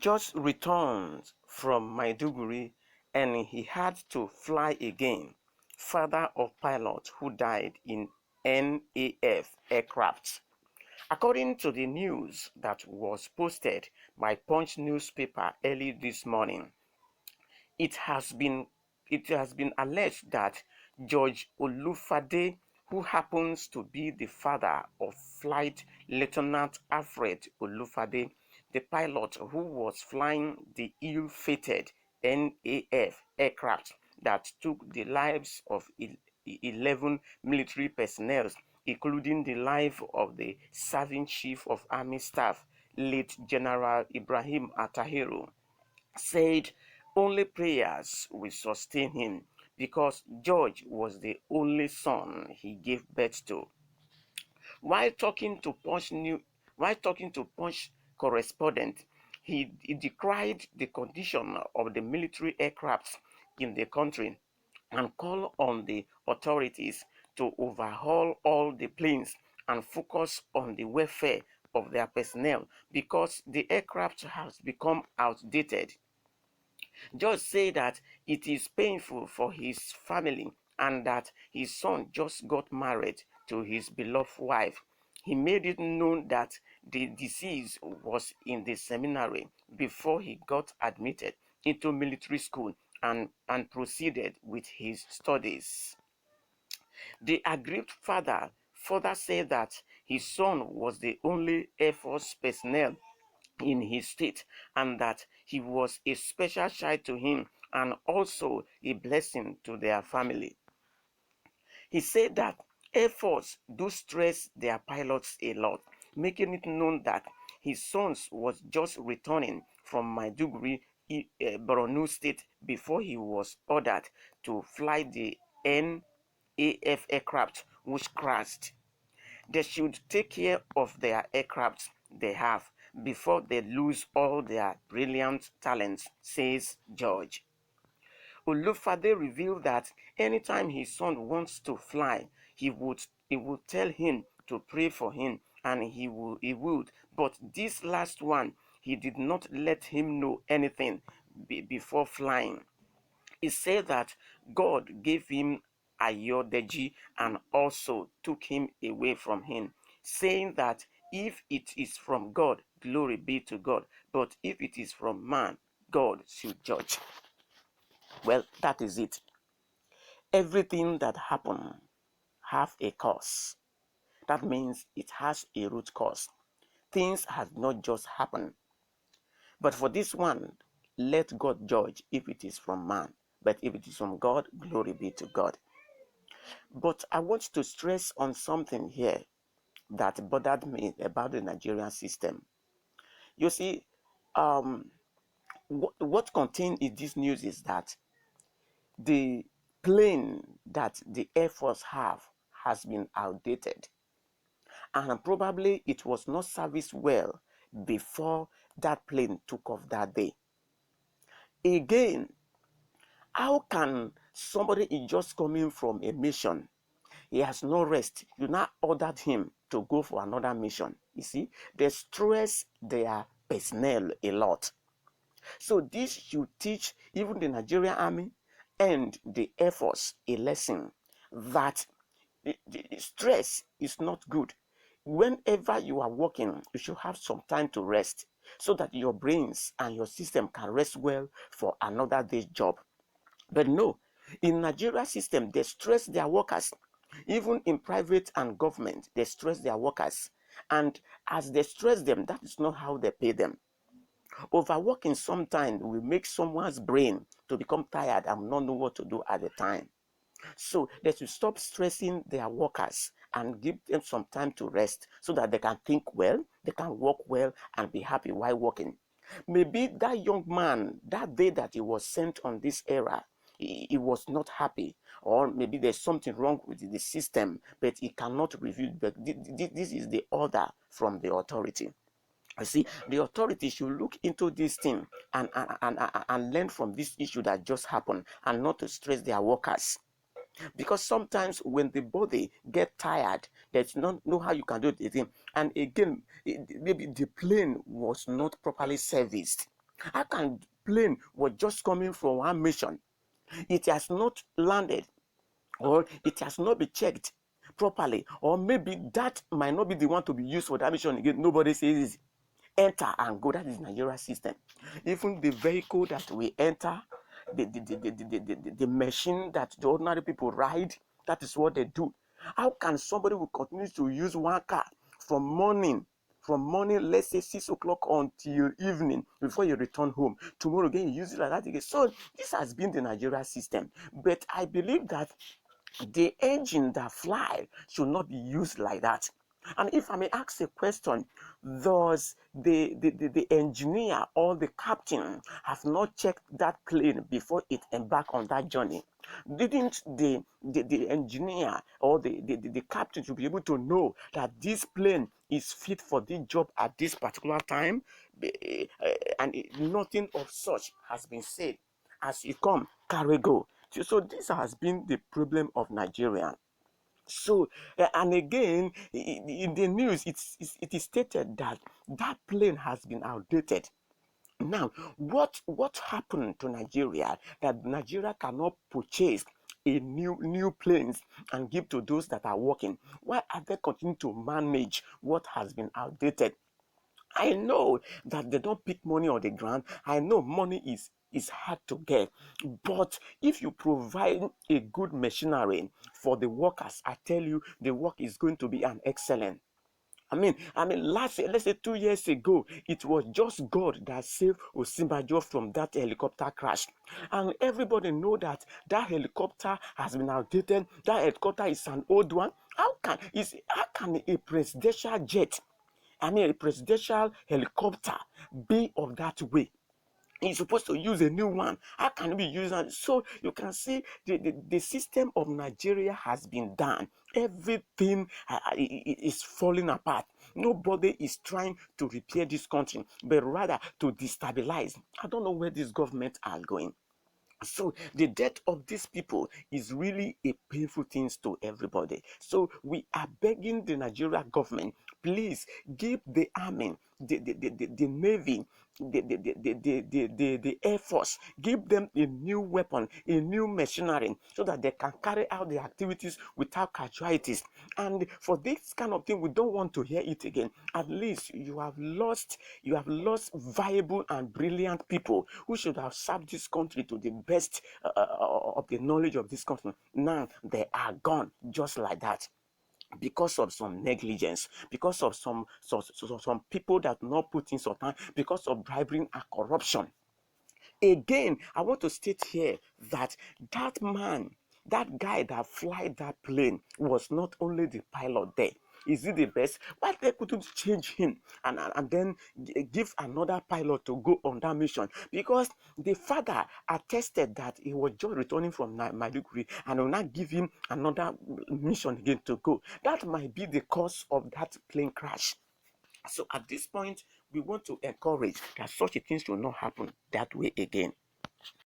just returned from Maiduguri and he had to fly again. Father of pilot who died in NAF aircraft. According to the news that was posted by Punch newspaper early this morning, it has been alleged that George Olufade, who happens to be the father of Flight Lieutenant Alfred Olufade, the pilot who was flying the ill-fated NAF aircraft that took the lives of 11 military personnel, including the life of the serving chief of army staff, late General Ibrahim Atahiru, said only prayers will sustain him because George was the only son he gave birth to. While talking to Punch correspondent, he decried the condition of the military aircrafts in the country and called on the authorities to overhaul all the planes and focus on the welfare of their personnel because the aircraft has become outdated. George said that it is painful for his family and that his son just got married to his beloved wife. He made it known that the deceased was in the seminary before he got admitted into military school and proceeded with his studies. The aggrieved father further said that his son was the only Air Force personnel in his state and that he was a special child to him and also a blessing to their family. He said that Air Force do stress their pilots a lot, making it known that his son was just returning from Maiduguri, Borno State, before he was ordered to fly the NAF aircraft which crashed. They should take care of their aircraft they have before they lose all their brilliant talents, says George. Olufade revealed that anytime his son wants to fly, he would tell him to pray for him, and he would. But this last one, he did not let him know anything before flying. He said that God gave him Ayodeji and also took him away from him, saying that if it is from God, glory be to God, but if it is from man, God should judge. Well, that is it. Everything that happens have a cause. That means it has a root cause. Things have not just happened. But for this one, let God judge if it is from man. But if it is from God, glory be to God. But I want to stress on something here that bothered me about the Nigerian system. You see, what contained in this news is that the plane that the Air Force have has been outdated, and probably it was not serviced well before that plane took off that day. Again, how can somebody is just coming from a mission? He has no rest. You now ordered him to go for another mission. You see, they stress their personnel a lot. So this should teach even the Nigerian Army and the Air Force a lesson that the stress is not good. Whenever you are working, you should have some time to rest so that your brains and your system can rest well for another day's job. But no, in Nigeria system, they stress their workers. Even in private and government, they stress their workers. And as they stress them, that is not how they pay them. Overworking sometimes will make someone's brain to become tired and not know what to do at the time. So they should stop stressing their workers and give them some time to rest so that they can think well, they can work well and be happy while working. Maybe that young man, that day that he was sent on this era, he was not happy, or maybe there's something wrong with the system, but he cannot reveal. But this is the order from the authority. You see, the authority should look into this thing and learn from this issue that just happened and not to stress their workers. Because sometimes when the body get tired, there's not know how you can do the thing. And again, maybe the plane was not properly serviced. How can plane was just coming from one mission, it has not landed, or it has not been checked properly, or maybe that might not be the one to be used for that mission again. Nobody says enter and go. That is Nigeria system. Even the vehicle that we enter, the machine that the ordinary people ride, that is what they do. How can somebody will continue to use one car from morning, let's say 6 o'clock until evening before you return home? Tomorrow again you use it like that again. So this has been the Nigeria system. But I believe that the engine that fly should not be used like that. And if I may ask a question, does the engineer or the captain have not checked that plane before it embark on that journey? Didn't the engineer or the captain should be able to know that this plane is fit for this job at this particular time? And nothing of such has been said. As you come, carry go. So this has been the problem of Nigeria. So, and again, in the news, it is stated that that plane has been outdated. Now, what happened to Nigeria that Nigeria cannot purchase a new planes and give to those that are working? Why are they continuing to manage what has been outdated? I know that they don't pick money on the ground. I know money is hard to get, but if you provide a good machinery for the workers, I tell you the work is going to be an excellent. Last year, let's say 2 years ago, it was just God that saved Osinbajo from that helicopter crash, and everybody know that that helicopter has been outdated. That helicopter is an old one. How can a presidential jet, a presidential helicopter, be of that way? He's supposed to use a new one. How can we use that? So you can see the system of Nigeria has been done. Everything is falling apart. Nobody is trying to repair this country, but rather to destabilize. I don't know where these governments are going. So the death of these people is really a painful thing to everybody. So we are begging the Nigeria government, please give the army, the navy, the air force, give them a new weapon, a new machinery, so that they can carry out the activities without casualties. And for this kind of thing, we don't want to hear it again. At least you have lost viable and brilliant people who should have served this country to the best of the knowledge of this country. Now they are gone just like that, because of some negligence, because of some people that not put in some time, because of bribery and corruption. Again, I want to state here that that man, that guy that fly that plane was not only the pilot there. Is he the best? Why they couldn't change him and then give another pilot to go on that mission? Because the father attested that he was just returning from Maiduguri and will not give him another mission again to go. That might be the cause of that plane crash. So at this point, we want to encourage that such a thing should not happen that way again.